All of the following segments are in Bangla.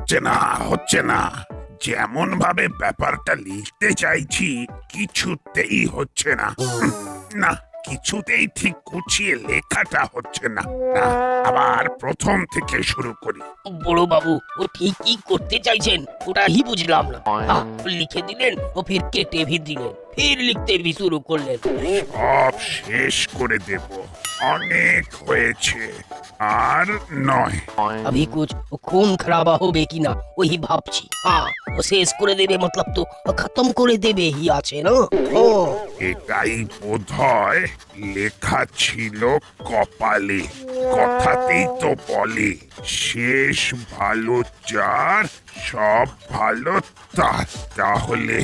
হচ্ছে না যেমন ভাবে ব্যাপারটা লিখতে চাইছি কিছুতেই হচ্ছে না। না, কিছুতেই ঠিক গুছিয়ে লেখাটা হচ্ছে না। না, আবার প্রথম থেকে শুরু করি। বড় বাবু ও ঠিক কি করতে চাইছেন ওটাই বুঝলাম না। লিখে দিলেন ও ফের কেটে ভি দিলেন, ফের লিখতে ভি শুরু করলেন। সব শেষ করে দেব, অনেক হয়েছে, আর নয়। अभी कुछ खून खराबा হবে কিনা ওই ভাবছি। ও শেষ করে দেবে মতলব তো খতম করে দেবে হি আছে না। ও এটাই বোধহয় লেখা ছিল কপালে। কথাতেই তো বলে শেষ ভালো যার সব ভালো তার। তাহলে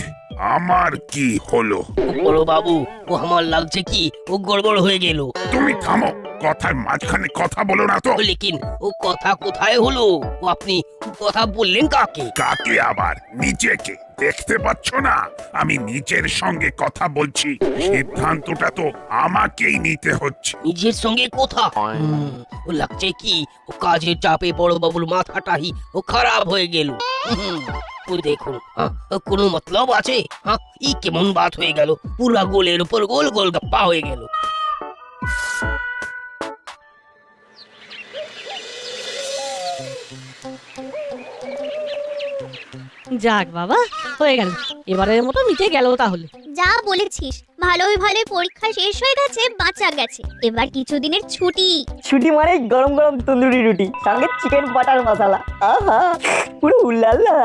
আমার কি হলো? বড় বাবু ও আমার লাগছে কি ও গড়বড় হয়ে গেল। তুমি থামো, কথার মাঝখানে কথা বলো না তো। লেকিন ও কথা কোথায় হলো? ও আপনি কথা বললেন কাকে? কাকে আবার? নিজেকে দেখতে পাচ্ছ না আমি নিজের সঙ্গে কথা বলছি? সিদ্ধান্তটা তো আমাকেই নিতে হচ্ছে। নিজের সঙ্গে কথা? ও লাগছে কি ও কাজের চাপে বড় বাবুর মাথাটাই ও খারাপ হয়ে গেল। ও দেখুন কোনো মতলব আছে? ই কেমন বাত হয়ে গেল, পুরা গোলের উপর গোল গোল গপ্পা হয়ে গেল। যাক বাবা, হয়ে গেল, এবারের মতো মিটে গেল তাহলে। যা বলেছিস, ভালোই ভালোই পরীক্ষা শেষ হয়ে গেছে, বাঁচা গেছে। এবার কিছুদিনের ছুটি। ছুটি মানে গরম গরম তন্দুরি রুটি সঙ্গে চিকেন বাটার মশলা, আহা পুরো উল্লাল্লা।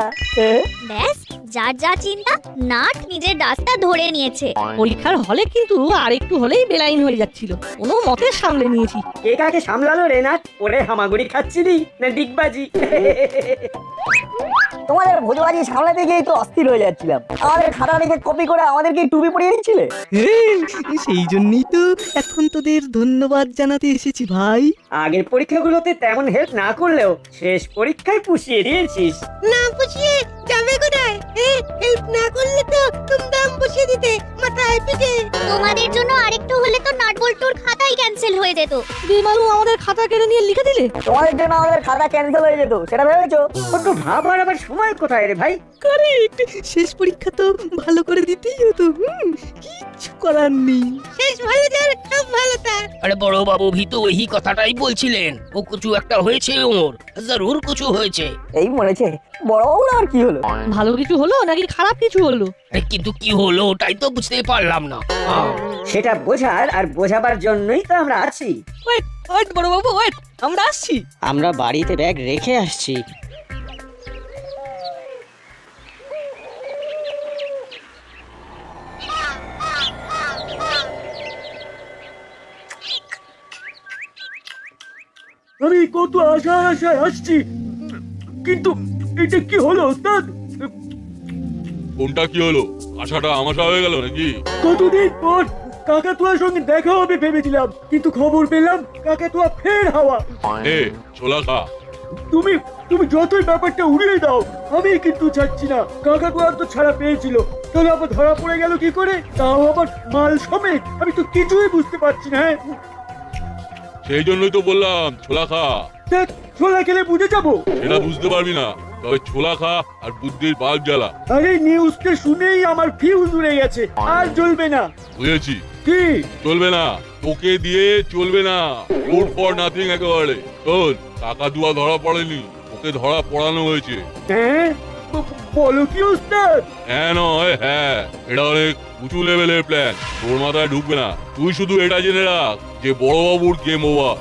ব্যাস, যার যা চিন্তা নাট নিজের রাস্তা ধরে নিয়েছে। পরীক্ষার হলে কিন্তু আর একটু হলেই বেলাইন হয়ে যাচ্ছিল, কোনো মতে সামলে নিয়েছি। কে কাকে সামলালো রে নাট? ওরে হামাগুড়ি খাচ্ছিলি না ডিগবাজি? তোমাদের ভোজবাজি সামলাতে গিয়ে তো অস্থির হয়ে যাচ্ছিলাম। আমাদের খাতা দেখে কপি করে আমাদেরকে টুপি পরিয়ে দিচ্ছিলে। সেই জন্যই তো এখন তোদের ধন্যবাদ জানাতে এসেছি ভাই। আগের পরীক্ষাগুলোতে তেমন হেল্প না করলেও শেষ পরীক্ষায় পুষিয়ে দিয়েছিস। না পুষিয়ে যাবে কোথায়? হেল্প না করলে তো তুমদাম পুষিয়ে দিতে মাথায় পিঠে। তোমাদের জন্য আরেকটু হলে তো নাটবল্টুর খাতাই ক্যান্সেল হয়ে যেত। বেমালুম আমাদের খাতা কেড়ে নিয়ে লিখে দিলে। তোমাদের জন্য আমাদের খাতা ক্যান্সেল হয়ে যেত, সেটা ভেবেছো? কত ভাবার আবার সময় কোথায় রে ভাই? কারেক্ট, শেষ পরীক্ষা তো ভালো করে দিতেই হতো। কিচ্ছু করার নেই। শেষ ভালো যার সব ভালো তার। আরে বড় বাবু ভি তো ওই কথাটাই বলছিলেন। ও কিছু একটা হয়েছে, ওর জরুর কিছু হয়েছে। এই মরেছে বড় বাবুর আর কি হলো? ভালো কিছু হলো নাকি খারাপ কিছু হলো? কিন্তু কি হলো ওটাই তো বুঝতে পারলাম না। সেটা বোঝার আর বোঝাবার জন্যই তো আমরা আছি। ওয়েট ওয়েট বড় বাবু ওয়েট, আমরা আসছি। আমরা বাড়িতে ব্যাগ রেখে আসছি। আমি কত আশায় আসছি, কিন্তু এটা কি হলো ওস্তাদ? কোনটা কি হলো? আশাটা আমাশা হয়ে গেল নাকি? কতদিন পর কাকাতুয়ার সঙ্গে দেখা হবে ভেবেছিলাম, কিন্তু খবর পেলাম কাকাতুয়া ফের হাওয়া। ছোলা খা। তুমি তুমি যতই ব্যাপারটা উড়িয়ে দাও, আমি কিন্তু ছাড়ছি না। কাকাতুয়ার তো ছাড়া পেয়েছিল, তাহলে আবার ধরা পড়ে গেল কি করে? তাও আবার মাল সমেত। আমি তো কিছুই বুঝতে পারছি না। সেই জন্যই তো বললাম ছোলা খা। দেখ, ছোলা খেলে বুঝে যাবো। সেটা বুঝতে পারবি না, তবে ছোলা খা আর বুদ্ধির বাল্ব জ্বালা। আরে নিউজটা শুনেই আমার ফিউজ উড়ে গেছে, আর জ্বলবে না। বুঝেছি। কি চলবে না? তোকে দিয়ে চলবে না। গুড ফর নাথিং একেবারে। শোন, কাকাতুয়া ধরা পড়েনি, ওকে ধরা পড়ানো হয়েছে। হ্যাঁ, বলো কি ওস্তাদ? হ্যাঁ নয় হ্যাঁ, এটা অনেক উঁচু লেভেলের প্ল্যান, তোর মাথায় ঢুকবে না। তুই শুধু এটা জেনে রাখ যে বড়বাবুর গেম ওভার।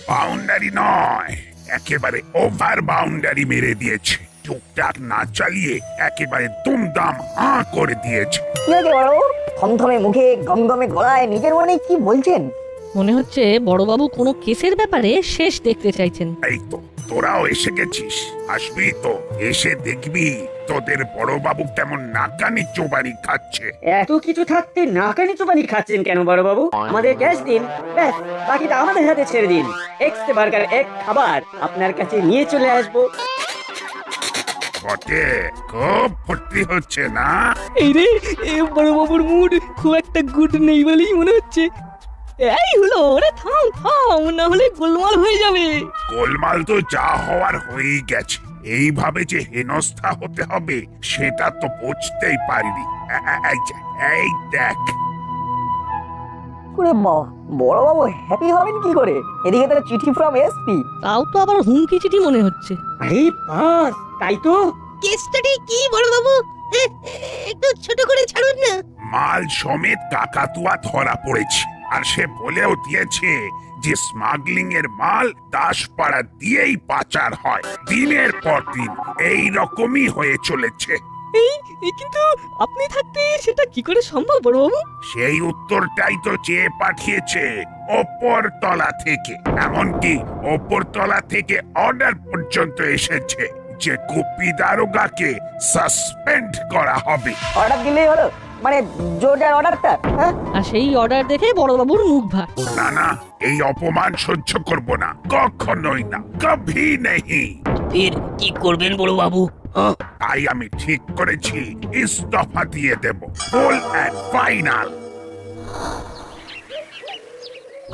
বাউন্ডারি নয়, একেবারে ওভার বাউন্ডারি মেরে দিয়েছে। টুকটাক না চালিয়ে একেবারে দুমদাম হাঁ করে দিয়েছে। কি হয়েছে বড় বাবু? থমথমে মুখে গমগমে গলায় নিজের মনে কি বলছেন? মনে হচ্ছে বড়বাবু কোনো কেসের ব্যাপারে শেষ দেখতে চাইছেন। এই তো তোরাও এসে গেছিস, আসবি তো, এসে দেখবি তোদের বড়বাবু কেমন নাকানি চোবানি খাচ্ছে। এত কিছু থাকতে নাকানি চোবানি খাচ্ছেন কেন বড় বাবু? আমাদের ক্যাশ দিন, ব্যাস বাকিটা আমাদের হাতে ছেড়ে দিন। এক্স বার্গার এক খাবার আপনার কাছে নিয়ে চলে আসবো। বটে, খুব ফুর্তি হচ্ছে না? এই রে, বড় বাবুর মুড খুব একটা গুড নেই বলেই মনে হচ্ছে। এই হলো ওরে থাম থাম, না হলে গোলমাল হয়ে যাবে। গোলমাল তো যা হওয়ার হয়েই গেছে। এইভাবে যে হেনস্থা হতে হবে সেটা তো বুঝতেই পারিনি। এই দেখ, ওরে বাবা, বড়বাবু হ্যাপি হবেন কি করে? এদিকে তো চিঠি ফ্রম এসপি। তাও তো আবার হুমকি চিঠি মনে হচ্ছে। আরে বাস, তাই তো। কেসটাটি কি বড় বাবু? একটু ছোট করে ছাড়ুন না। মাল সমেত কাকাতুয়া ধরা পড়েছে, আর সে বলেও দিয়েছে যে স্মাগলিং এর মাল দাসপাড়া দিয়েই পাচার হয়। দিনের পর দিন এই রকমই হয়ে চলেছে। কিন্তু আপনি থাকতে সেটা কি করে সম্ভব বড়বাবু? সেই উত্তরটাই তো চেয়ে পাঠিয়েছে ওপর তলা থেকে। এমনকি ওপর তলা থেকে অর্ডার পর্যন্ত এসেছে যে গুপি দারোগাকে সাসপেন্ড করা হবে। অর্ডার দিলেই হলো, মানে জোরদার অর্ডারটা? হ্যাঁ, আর সেই অর্ডার দেখে বড়বাবুর মুখ ভার। না না, এই অপমান সহ্য করব না, কখনোই না, কভি নেই। ফের কি করবেন বড় বাবু? তাই আমি ঠিক করেছি ইস্তফা দিয়ে দেব, ফুল এন্ড ফাইনাল।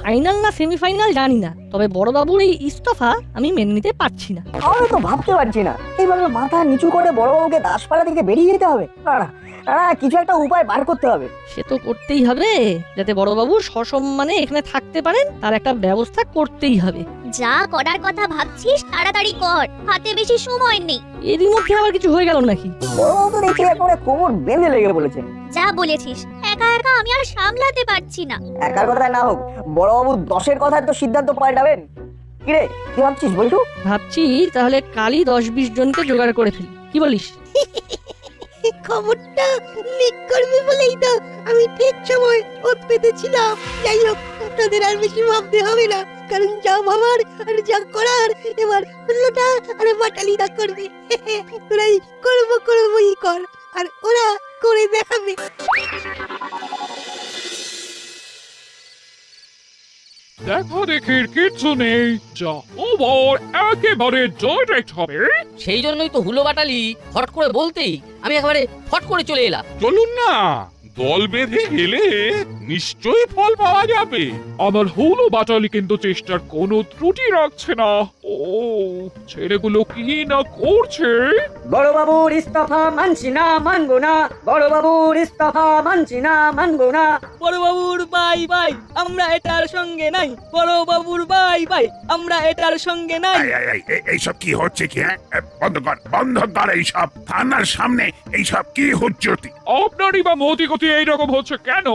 ফাইনাল না সেমিফাইনাল জানি না, তবে বড়বাবুর এই ইস্তফা আমি মেনে নিতে পারছি না। আমরা তো ভাবতে পারছি না এইভাবে মাথা নিচু করে বড়বাবুকে দাসপাড়া থেকে বেরিয়ে যেতে হবে। না না না, কিছু একটা উপায় বার করতে হবে। সে তো করতেই হবে, যাতে বড়বাবু সসম্মানে এখানে থাকতে পারেন তার একটা ব্যবস্থা করতেই হবে। যা করার কথা ভাবছিস তাড়াতাড়ি কর, হাতে বেশি সময় নেই। এরই মধ্যে আবার কিছু হয়ে গেল নাকি? বড়বাবু তো দেখছি একেবারে কোমর বেঁধে লেগে বলেছেন। যা বলেছিস, একা একা আমি আর সামলাতে পারছি না। একার কথায় না হোক, বড়বাবু 10-এর কথায় তো সিদ্ধান্ত পাল্টাবেন। কিরে, কি ভাবছিস বলটু? ভাবছি তাহলে কালই 10-20 জনকে জোগাড় করে ফেলি, কি বলিস? খবরটা লিক করবি বলেই তো আমি ঠিক সময় ওত পেতেছিলাম। যাই হোক, তোদের আর বেশি ভাবতে হবে না, কারণ যা ভাবার আর যা করার এবার হুল্লোটা আর বাটালিদা করবে। তোরাই করবই কর, আর ওরা করে দেখাবে। দেখো দেখির কিচ্ছু নেই, যা ওভার একেবারে ডাইরেক্ট হবে। সেই জন্যই তো হুলো বাটালি হট করে বলতেই আমি একেবারে ফট করে চলে এলাম। চলুন না, দল বেঁধে গেলে নিশ্চয়ই ফল পাওয়া যাবে। আমার হলো বাটালি কিন্তু চেষ্টার কোনো ত্রুটি রাখছে না। ও ছেলেগুলো কি না করছে। বড়বাবুর ইস্তফা মানছি না, মানবো না। বড়বাবুর ইস্তফা মানছি না, মানবো না। বড়বাবুর বাই বাই, আমরা এটার সঙ্গে নাই। বড়বাবুর বাই বাই, আমরা এটার সঙ্গে নাই। এইসব কি হচ্ছে কি? হ্যাঁ, বন্ধ কর এইসব। থানার সামনে এইসব কি হুজ্জতি? আপনারই বা মতি গতি এইরকম হচ্ছে কেন?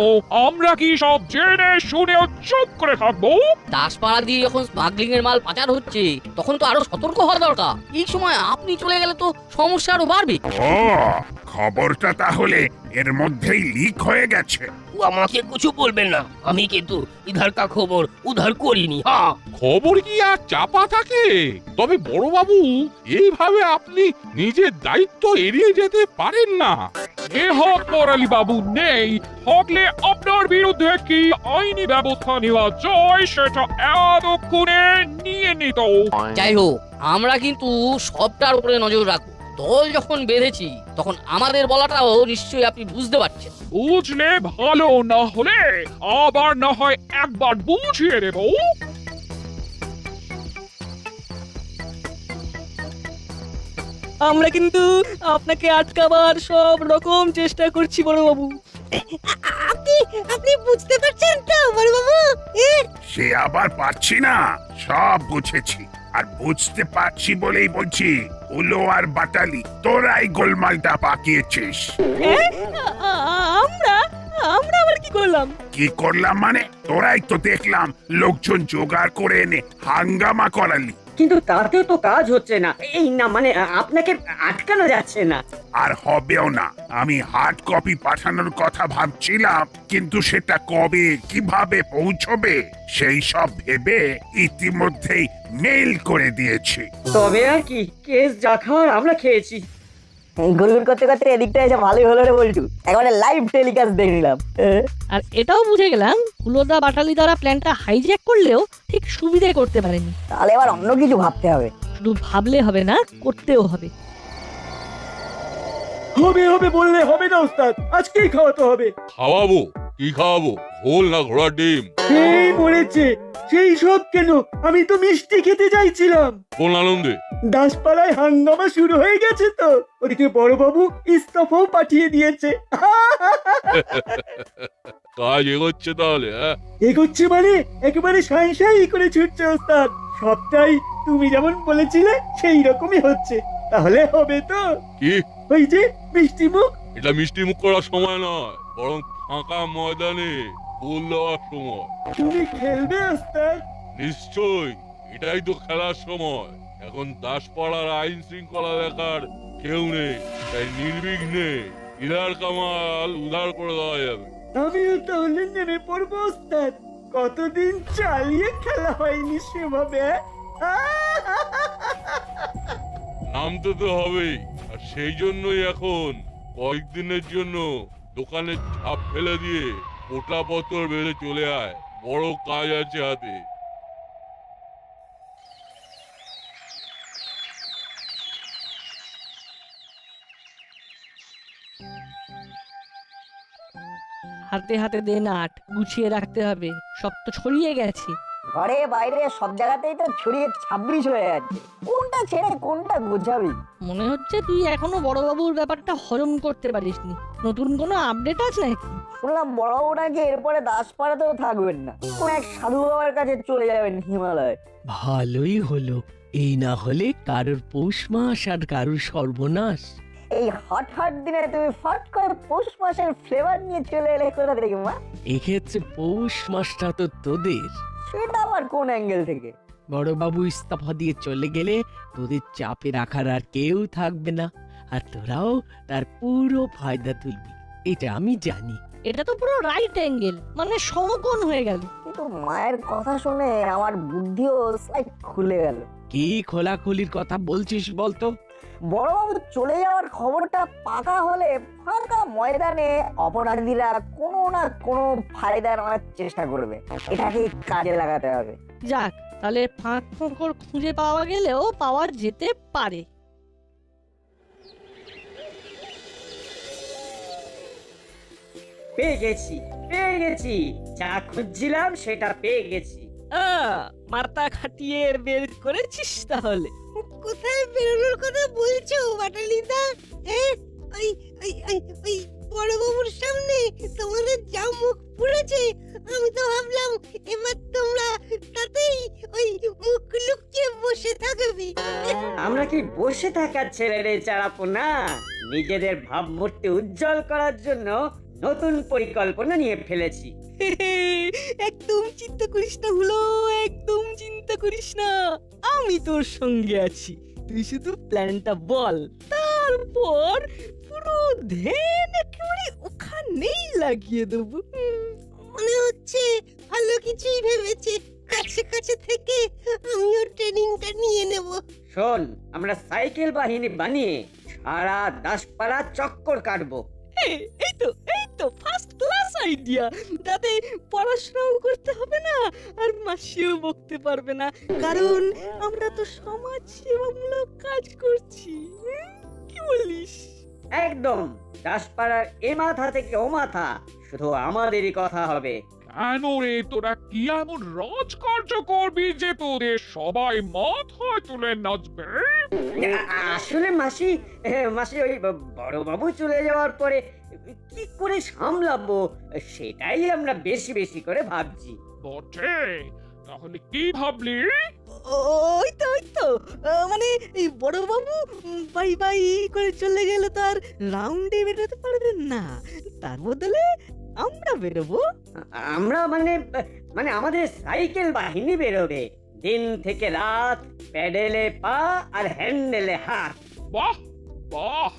আমরা কি সব জেনে শুনেও চুপ করে থাকবো? দাসপাড়া দিয়ে যখন স্মাগলিং এর মাল পাচার হচ্ছে তখন তো আরো সতর্ক হওয়া দরকার। এই সময় আপনি চলে গেলে তো সমস্যা আরো বাড়বে। ও, খবরটা তাহলে এর মধ্যেই লিক হয়ে গেছে। আমাকে কিছু বলবেন না, আমি কিন্তু ইধার কা খবর উধার করিনি। হ্যাঁ, খবর কি আর চাপা থাকে? তবে বড়বাবু, এইভাবে আপনি নিজের দায়িত্ব এড়িয়ে যেতে পারেন না। এ হক করালি বাবু নেই, থাকলে আপনার বিরুদ্ধে কি আইনি ব্যবস্থা নেওয়া যায় সেটা এতক্ষণে নিয়ে নিত। যাই হোক, আমরা কিন্তু সবটার উপরে নজর রাখবো। দল যখন বেঁধেছি তখন আমাদের বলাটাও নিশ্চয়ই আপনি বুঝতে পারছেন। বুঝলে ভালো, না হলে আবার না হয় একবার বুঝিয়ে দেব। আমরা কিন্তু আপনাকে আটকাবার সব রকম চেষ্টা করছি বড়বাবু। আপনি বুঝতে পারছেন তো বড়বাবু? সে আবার পারছি না, সব বুঝেছি। আর বুঝতে পারছি বলেই বলছি, উলো আর বাটালি তোরাই গোলমালটা পাকিয়েছিস। আমরা আমরা আবার কি করলাম? কি করলাম মানে? তোরাই তো দেখলাম লোকজন জোগাড় করে এনে হাঙ্গামা করালি। কিন্তু তাতেও তো কাজ হচ্ছে না। এই না, মানে আপনাকে আটকানো যাচ্ছে না। আর হবেও না। আমি হার্ড কপি পাঠানোর কথা ভাবছিলাম, কিন্তু সেটা কবে কিভাবে পৌঁছবে সেই সব ভেবে ইতিমধ্যেই মেইল করে দিয়েছি। তবে আর কি, কেস যা খাওয়ার আমরা খেয়েছি। গুলগুল করতে করতে এদিকটা এসে ভালোই হলো রে বলটু, একেবারে লাইভ টেলিকাস্ট দেখে নিলাম। আর এটাও বুঝে গেলাম হুলোদা বাটালি দ্বারা প্ল্যানটা হাইজ্যাক করলেও ঠিক সুবিধে করতে পারেনি। তাহলে এবার অন্য কিছু ভাবতে হবে। শুধু ভাবলে হবে না, করতেও হবে। হবে হবে বললে হবে না ওস্তাদ, আজকেই খাওয়াতে হবে। খাওয়াবো, কি খাওয়াবো, ঘোল না ঘোড়ার ডিম? এই মরেছে, সেই সব কেন, আমি তো মিষ্টি খেতে চাইছিলাম। কোন আনন্দে? দাসপাড়ায় হাঙ্গামা শুরু হয়ে গেছে তো, ওদিকে বড়বাবু ইস্তফাও পাঠিয়ে দিয়েছে। কাজ এগোচ্ছে তাহলে? হ্যাঁ, এগোচ্ছে মানে একেবারে সাই সাই করে ছুটছে ওস্তাদ। সবটাই তুমি যেমন বলেছিলে সেই রকমই হচ্ছে। তাহলে হবে তো? কি? ওই যে মিষ্টি মুখ। এটা মিষ্টি মুখ করার সময় নয়, বরং ফাঁকা ময়দানে গোল দেওয়ার সময়। তুমি খেলবে ওস্তাদ? নিশ্চয়ই, এটাই তো খেলার সময়। এখন দাসপাড়ার আইন শৃঙ্খলা দেখার কেউ নেই, তাই নির্বিঘ্নে ইধার কামাল উধার করে দেওয়া যাবে। আমিও তাহলে নেমে পড়বো ওস্তাদ। কতদিন চালিয়ে খেলা হয়নি সেভাবে। নামতে তো হবেই, আর সেই জন্যই এখন কয়েকদিনের জন্য দোকানে ঝাঁপ ফেলে দিয়ে পোটা পত্তর বেড়ে চলে আয়, বড় কাজ আছে হাতে। হাতে হাতে দে নাট, গুছিয়ে রাখতে হবে, সব তো ছড়িয়ে গেছে। ঘরে বাইরে সব জায়গাতেই তো ছড়িয়ে 26 হয়ে যাচ্ছে, কোনটা ছেড়ে কোনটা গোছাবি? মনে হচ্ছে তুই এখনো বড়বাবুর ব্যাপারটা হজম করতে পারিসনি। নতুন কোনো আপডেট আছে নাকি? শুনলাম বড়বাবু নাকি এরপরে দাসপাড়াতেও থাকবেন না, কোন এক সাধু বাবার কাছে চলে যাবেন হিমালয়। ভালোই হলো, এই না হলে কারোর পৌষ মাস আর কারোর সর্বনাশ। এই হট হট দিনে তুমি ফট করে পৌষ মাসের ফ্লেভার নিয়ে চলে এলে কোথা থেকে মা? এক্ষেত্রে পৌষ মাসটা তো তোদের। সেটা আবার কোন অ্যাঙ্গেল থেকে? বড়বাবু ইস্তফা দিয়ে চলে গেলে তোদের চাপে রাখার আর কেউ থাকবে না, আর তোরাও তার পুরো ফায়দা তুলবি, এটা আমি জানি। এটা তো পুরো রাইট অ্যাঙ্গেল, মানে সমকোণ হয়ে গেল। কিন্তু মায়ের কথা শুনে আমার বুদ্ধিও স্লাইড খুলে গেল। কি খোলাখুলির কথা বলছিস বলতো? বড়বাবু চলে যাওয়ার খবরটা পাকা হলে ফাঁকা ময়দানে অপরাধীরা কোনো না কোনো ফায়দা নেওয়ার চেষ্টা করবে, এটাকে কাজে লাগাতে হবে। যাক, তাহলে ফাঁক ফোঁকর খুঁজে পাওয়া গেলেও পাওয়া যেতে পারে। পেয়ে গেছি, যা খুঁজছিলাম সেটা পেয়ে গেছি। মাথা খাটিয়ে বের করেছিস তাহলে? কোথায় বেরোনোর কথা বলছো বাটালিদা? ওই ওই ওই ওই বড়বাবুর সামনে তোমাদের যা মুখ পুড়েছে, আমি তো ভাবলাম এবার তোমরা তাতেই ওই মুখ লুকিয়ে বসে থাকবে। আমরা কি বসে থাকার ছেলে রে চারাপোনা? নিজেদের ভাবমূর্তি উজ্জ্বল করার জন্য নতুন পরিকল্পনা নিয়ে ফেলেছি। একদম চিন্তা করিস না হলো, একদম চিন্তা করিস না, আমি তোর সঙ্গে আছি। তুই শুধু প্ল্যানটা বল, তারপর পুরো ধ্যান একেবারে ওখানেই লাগিয়ে দেবো। মনে হচ্ছে ভালো কিছুই ভেবেছে, কাছে কাছে থেকে আমিও ট্রেনিংটা নিয়ে নেব। শোন, আমরা সাইকেল বাহিনী বানিয়ে সারা দাসপাড়া চক্কর কাটবো। এই তো ফার্স্ট ক্লাস আইডিয়া। তাতে পড়াশোনাও করতে হবে না, আর মাসিও বকতে পারবে না, কারণ আমরা তো সমাজ সেবামূলক কাজ করছি। কি বলিস? একদম, দাসপাড়ার এ মাথা থেকে ও মাথা শুধু আমাদেরই কথা হবে। কেন রে, তোরা কি এমন রাজকার্য করবি যে তোদের সবাই মাথায় তুলে নাচবে? আসলে মাসি ওই বড়বাবু চলে যাওয়ার পরে কি করে সামলাবো সেটাই আমরা বেশি বেশি করে ভাবছি। বটে, তাহলে কি ভাবলি? ওই তো মানে এই বড়বাবু বাই বাই করে চলে গেলে তো আর রাউন্ডে বেরোতে পারবেন না, তার বদলে আমরা বেরোবো। আমরা মানে আমাদের সাইকেল বাহিনী বেরোবে, দিন থেকে রাত, প্যাডেলে পা আর হ্যান্ডেলে হাত। বাহ বাহ,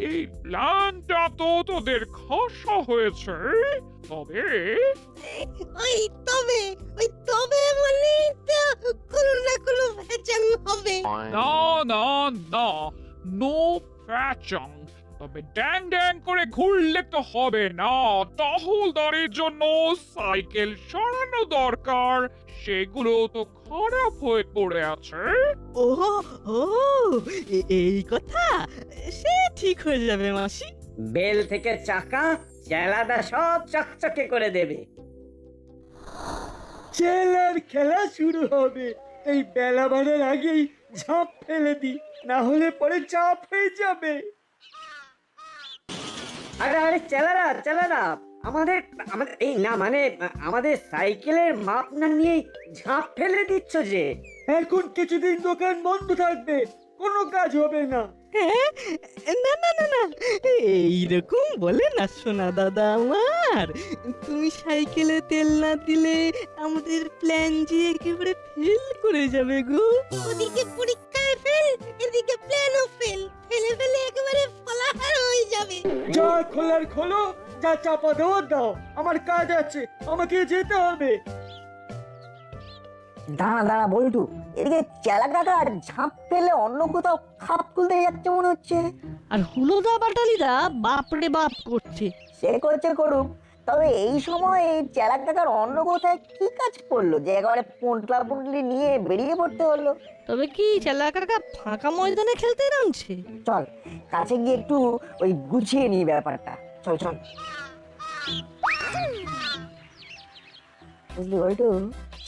এই প্ল্যানটা তো তোদের খাসা হয়েছে। তবে ওই তবে মানে কোনো না কোনো ভেজাল হবে। না না না, নো প্যাচং। তবে ড্যাং ড্যাং করে ঘুরলে তো হবে না, টহলদারির জন্য সাইকেল সরানো দরকার, সেগুলো তো খারাপ হয়ে পড়ে আছে। ও এই কথা, সে ঠিক হয়ে যাবে মাসি। বেল থেকে চাকা, চেলাদা সব চকচকে করে দেবে। চেলার খেলা শুরু হবে, এই বেলা বাড়ার আগেই ঝাঁপ ফেলে দি, না হলে পরে চাপ হয়ে যাবে। আরে আরে চেলারা চেলারা, আমাদের আমাদের এই না মানে আমাদের সাইকেলের মাপ না নিয়ে ঝাঁপ ফেলে দিচ্ছ যে। এখন কিছুদিন দোকান বন্ধ থাকবে, কোনো কাজ হবে না। হ্যাঁ? না না না না, এইরকম বলে না সোনা দাদা আমার। তুমি সাইকেলে তেল না দিলে আমাদের প্ল্যান যে একেবারে ফেল করে যাবে গো। ওদিকে পরীক্ষায় ফেল, এদিকে প্ল্যানও ফেল, ফেলে ফেলে একেবারে ফলাহার হয়ে যাবে। যা খোলার খোলো, যা চাপা দেওয়ার দাও, আমার কাজ আছে, আমাকে যেতে হবে। দাঁড়া দাঁড়া বল্টু, এদিকে চেলা কাকা ঝাঁপ ফেলে অন্য কোথাও খাপ খুলতে যাচ্ছে মনে হচ্ছে। আর হুলোদা বাটালিদা বাপরে বাপ করছে। সে করছে করুক, তবে এই সময় এই চেলা কাকার অন্য কোথায় কি কাজ করলো যে একেবারে পোঁটলা পুঁটলি নিয়ে বেরিয়ে পড়তে হলো? তবে কি চেলা কাকা ফাঁকা ময়দানে খেলতে নামছে? চল কাছে গিয়ে একটু ওই গুছিয়ে নিই ব্যাপারটা, চল চল। বুঝলি বল্টু,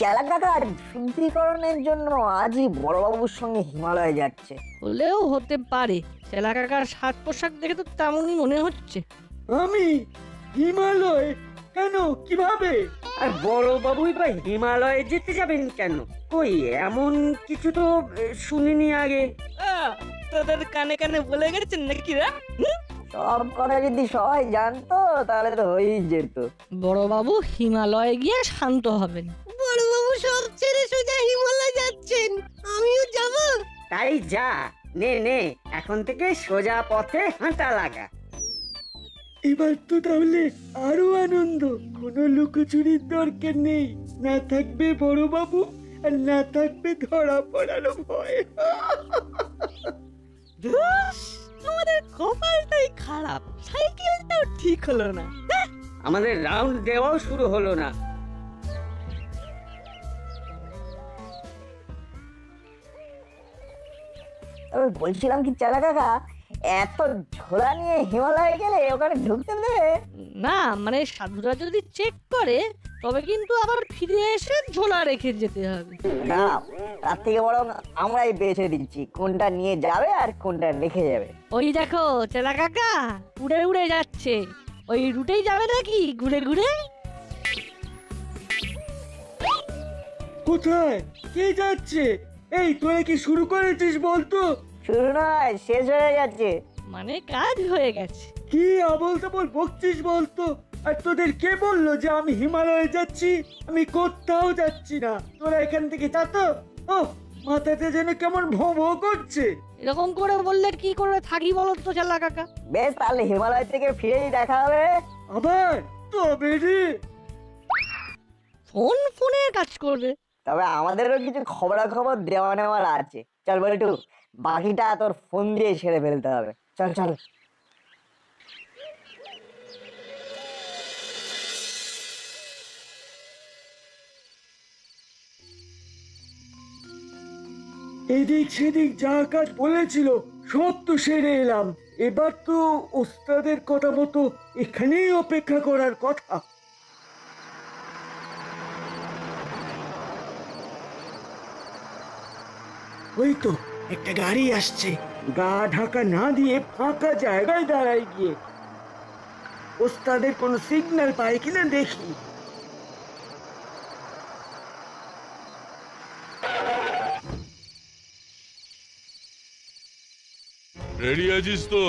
চেলা কাকার শুদ্ধিকরণের জন্য আজই বড়বাবুর সঙ্গে হিমালয়ে যাচ্ছে। হলেও হতে পারে, চেলা কাকার সাজ পোশাক দেখে তো তেমনই মনে হচ্ছে। আমি হিমালয় কেন, কিভাবে? আর বড় বাবুই বা হিমালয়ে যেতে যাবেন কেন? কই এমন কিছু তো শুনিনি আগে। তোদের কানে কানে বলে গেছেন নাকি রা? সব কথা যদি সবাই জানতো তাহলে তো হয়েই যেত। বড়বাবু হিমালয়ে গিয়ে শান্ত হবেন। বড়বাবু সব ছেড়ে সোজা হিমালয় যাচ্ছেন, আমিও যাব। তাই যা, নে নে, এখন থেকে সোজা পথে হাঁটা লাগা। এবার তো তাহলে আরো আনন্দ, কোনো লুকোচুরির দরকার নেই, না থাকবে বড়বাবু আর না থাকবে ধরা পড়ারও ভয়। ধুস, আমাদের কপালটাই খারাপ, সাইকেলটাও ঠিক হলো না। আমাদের রাউন্ড দেওয়াও শুরু হলো না। তবে বলছিলাম কি চেলা কাকা, এত ঝোলা নিয়ে হিমালয়ে গেলে ওখানে ঢুকতে দেবে? না মানে সাধুরা যদি চেক করে তবে কিন্তু আবার ফিরে এসে ঝোলা রেখে যেতে হবে। না, তার থেকে বরং আমরাই বেছে দিচ্ছি কোনটা নিয়ে যাবে আর কোনটা রেখে যাবে। ওই দেখো চেলা কাকা উড়ে উড়ে যাচ্ছে, ওই রুটেই যাবে নাকি ঘুরে ঘুরে? কোথায়, কে যাচ্ছে? এই তোরা কি শুরু করেছিস বলতো? শুরু নয়, শেষ হয়ে যাচ্ছে। মানে কাজ হয়ে গেছে। কি আবল তাবল বকছিস বলতো? আর তোদের কে বললো যে আমি হিমালয়ে যাচ্ছি? আমি কোথাও যাচ্ছি না, তোরা এখান থেকে যা তো। ও মাথাতে যেন কেমন ভো ভো করছে। এরকম করে বললে কি করে থাকি বলো তো চেলা কাকা? বেশ, তাহলে হিমালয় থেকে ফিরেই দেখা হবে। আবার তবে রে, ফোনের কাজ করবে। তবে আমাদেরও কিছু খবরাখবর দেওয়া নেওয়ার আছে। চল বলটু, বাকিটা তোর ফোন দিয়ে ছেড়ে ফেলতে হবে। চল চল। এদিক সেদিক যা কাজ বলেছিল সব তো সেরে এলাম, এবার তো ওস্তাদের কথা মতো এখানেই অপেক্ষা করার কথা। ওই তো একটা গাড়ি আসছে, গা ঢাকা না দিয়ে ফাঁকা জায়গায় দাঁড়াই গিয়ে ওস্তাদের কোনো সিগন্যাল পায় কিনা দেখি। রেডি আছিস তো?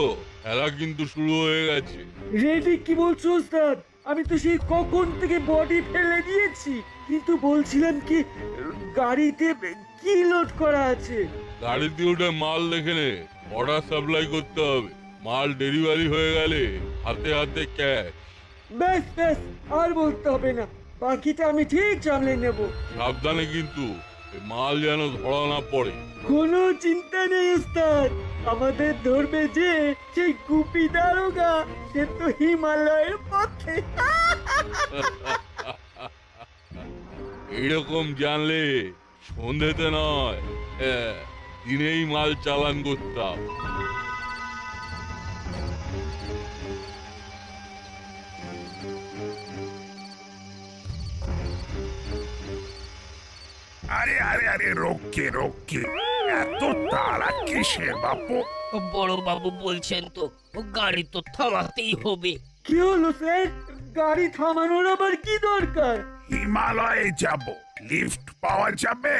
খেলা কিন্তু শুরু হয়ে গেছে। রেডি কি বলছো ওস্তাদ? আমি তো সেই কখন থেকে বডি ফেলে দিয়েছি, কিন্তু বলছিলাম কি গাড়িতে কি লোড করা আছে? গাড়িতে উঠে মাল দেখে নে, অর্ডার সাপ্লাই করতে হবে। মাল ডেলিভারি হয়ে গেলে হাতে হাতে ক্যাশ। ব্যাস ব্যাস, আর বলতে হবে না, বাকিটা আমি ঠিক সামলে নেব। সাবধানে কিন্তু, এ মাল যেন ধরা না পড়ে। কোনো চিন্তা নেই ওস্তাদ, আমাদের ধরবে যে সেই গুপি দারোগা, সে তো হিমালয়ের পথে। এইরকম জানলে সন্ধ্যেতে নয়, দিনেই মাল চালান করতাম। আরে আরে আরে রোকে রোকে, এত তাড়া কিসের বাপু? বড় বাবু বলছেন তো ও গাড়ি তো থামাতেই হবে। কি হলো স্যার? গাড়ি থামানোর আবার কি দরকার? হিমালয়ে যাব, লিফট পাওয়া যাবে?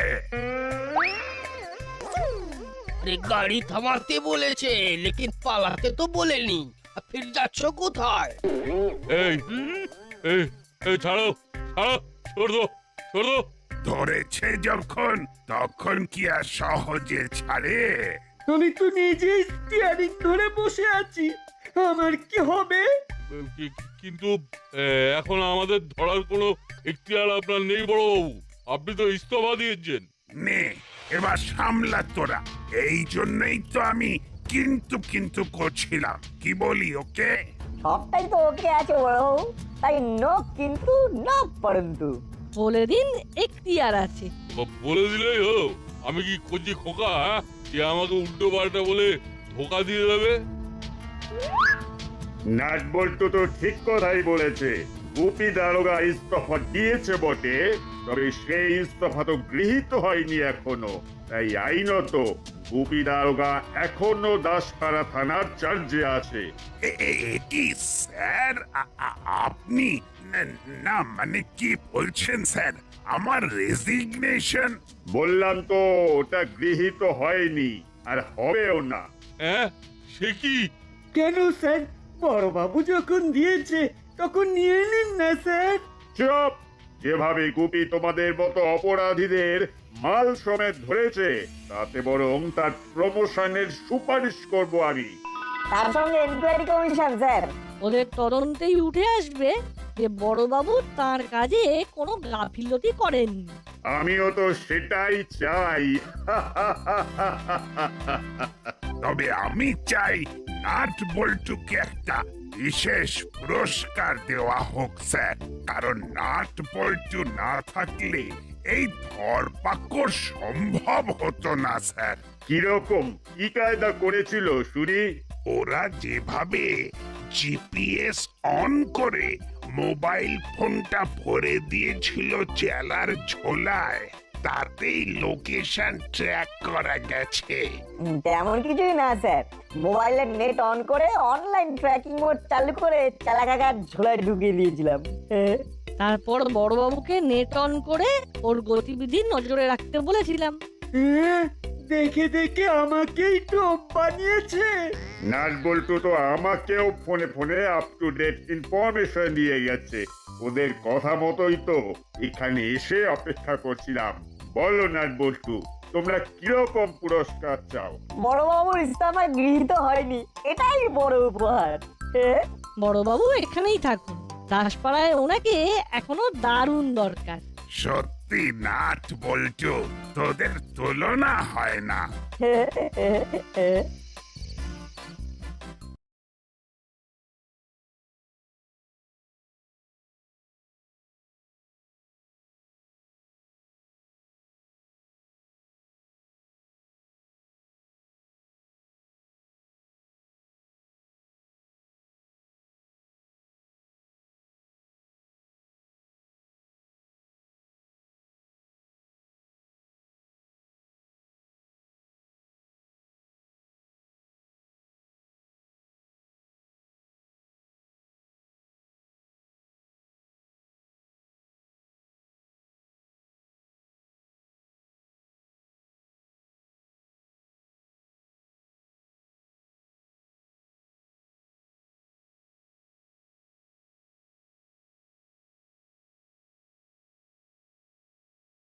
আরে গাড়ি থামাতে বলেছে, লেকিন পালাতে তো বলেনি। আর ফির যাচ্ছ কোথায়? এই এই এই ছাড়ো ছাড়ো, ছোড় দো ছোড় দো। ধরেছে যখন তখন কি আর সহজে ছাড়ে? আমি তো নিজে স্টিয়ারিং ধরে বসে আছি, আমার কি হবে? কিন্তু এখন আমাদের ধরার কোনো এখতিয়ার আপনার নেই বড়বাবু, আপনি তো ইস্তফা দিয়েছেন। নে এবার সামলা তোরা, এই জন্যই তো আমি কিন্তু কিন্তু করছিলাম। কি বলি ওকে? সবটাই তো ওকে আছে বড়বাবু, তাই নো কিন্তু নো পরন্তু। বলে দিন এখতিয়ার আছে। বলে দিলেই হলো। আমি কি কচি খোকা, হ্যাঁ, যে আমাকে উল্টো পাল্টা বলে ধোকা দিয়ে দেবে? নাট বল্টু তো ঠিক কথাই বলেছে। গুপি দারোগা ইস্তফা দিয়েছে বটে, তবে সেই ইস্তফা তো গৃহীত হয়নি এখনো। তাই আইনত গুপি দারোগা এখনো দাসপাড়া থানার চার্জে আছে। কি স্যার, আপনি না মানে কি বলছেন স্যার? আমার রেজিগনেশন? বললাম তো ওটা গৃহীত হয়নি, আর হবেও না। হ্যাঁ, সে কি? কেন স্যার? বড়বাবু যখন দিয়েছে তখন নিয়ে নিন না স্যার। চুপ! যেভাবে গুপি তোমাদের মতো অপরাধীদের মাল সমেত ধরেছে, তাতে বরং তার প্রমোশনের সুপারিশ করব আমি। তার সঙ্গে এনকোয়ারি কমিশন স্যার। ওদের তদন্তেই উঠে আসবে যে বড়বাবু তার কাজে কোনো গাফিলতি করেন। আমিও তো সেটাই চাই। তবে আমি চাই নাট বল্টুকে একটা বিশেষ পুরস্কার দেওয়া হোক স্যার, কারণ নাট বল্টু না থাকলে এই ধরপাকড় সম্ভব হতো না স্যার। কিরকম কি কায়দা করেছিল শুনি? ওরা যেভাবে জিপিএস অন করে মোবাইল ফোনটা ভরে দিয়েছিল চেলার ঝোলায়, তাতেই লোকেশন ট্র্যাক করা গেছে। তেমন কিছুই না স্যার, মোবাইলের নেট অন করে অনলাইন ট্র্যাকিং মোড চালু করে চালা কাকার ঝোলায় ঢুকিয়ে দিয়েছিলাম। তারপর বড়বাবুকে নেট অন করে ওর গতিবিধি নজরে রাখতে বলেছিলাম। দেখে দেখে আমাকেই টোপ বানিয়েছে। নাট বল্টু তো আমাকেও ফোনে ফোনে আপ টু ডেট ইনফরমেশন দিয়ে গেছে। ওদের কথা মতোই তো এখানে এসে অপেক্ষা করছিলাম। বলো নাট বল্টু, তোমরা কিরকম পুরস্কার চাও? বড়বাবুর ইস্তফা গৃহীত হয়নি, এটাই বড় উপহার। বড়বাবু এখানেই থাকুন, দাসপাড়ায় ওনাকে এখনো দারুণ দরকার। সত্যি নাট বল্টু, তোদের তুলনা হয় না।